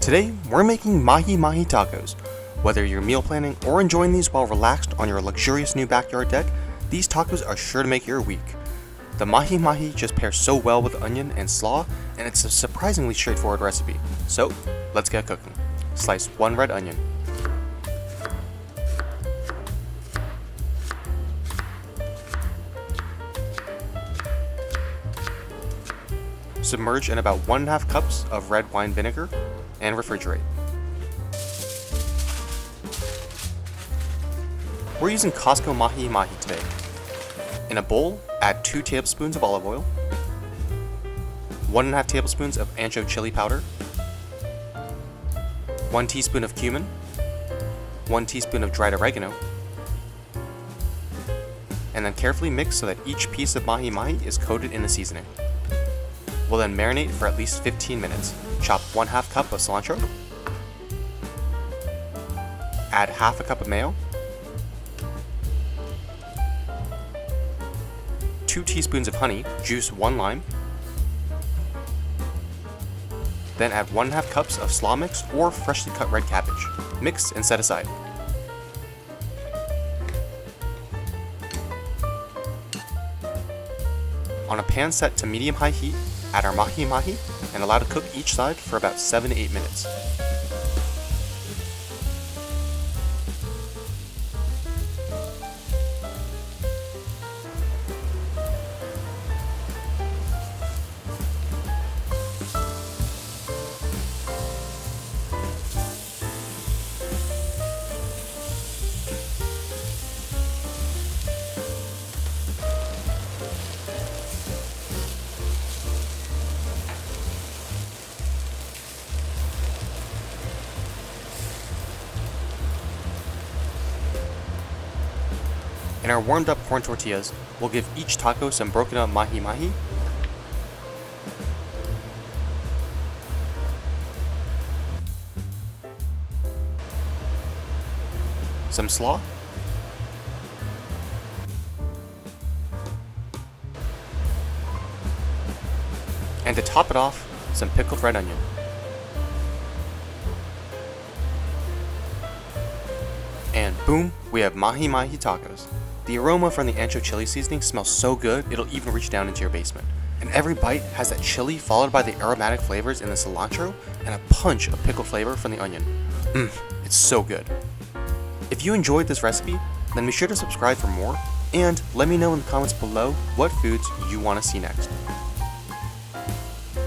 Today, we're making Mahi Mahi tacos. Whether you're meal planning or enjoying these while relaxed on your luxurious new backyard deck, these tacos are sure to make your week. The Mahi Mahi just pairs so well with onion and slaw, and it's a surprisingly straightforward recipe. So, let's get cooking. Slice 1 red onion. Submerge in about 1.5 cups of red wine vinegar and refrigerate. We're using Costco Mahi Mahi today. In a bowl, add 2 tablespoons of olive oil, 1.5 tablespoons of ancho chili powder, 1 teaspoon of cumin, 1 teaspoon of dried oregano, and then carefully mix so that each piece of Mahi Mahi is coated in the seasoning. We'll then marinate for at least 15 minutes. Chop 1/2 cup of cilantro, add 1/2 cup of mayo, 2 teaspoons of honey, juice 1 lime, then add 1/2 cups of slaw mix or freshly cut red cabbage. Mix and set aside. On a pan set to medium-high heat, add our Mahi Mahi and allow to cook each side for about 7 to 8 minutes. In our warmed up corn tortillas, we'll give each taco some broken up Mahi Mahi, some slaw, and to top it off, some pickled red onion. And boom, we have Mahi Mahi tacos. The aroma from the ancho chili seasoning smells so good, it'll even reach down into your basement. And every bite has that chili followed by the aromatic flavors in the cilantro and a punch of pickle flavor from the onion. It's so good. If you enjoyed this recipe, then be sure to subscribe for more, and let me know in the comments below what foods you want to see next.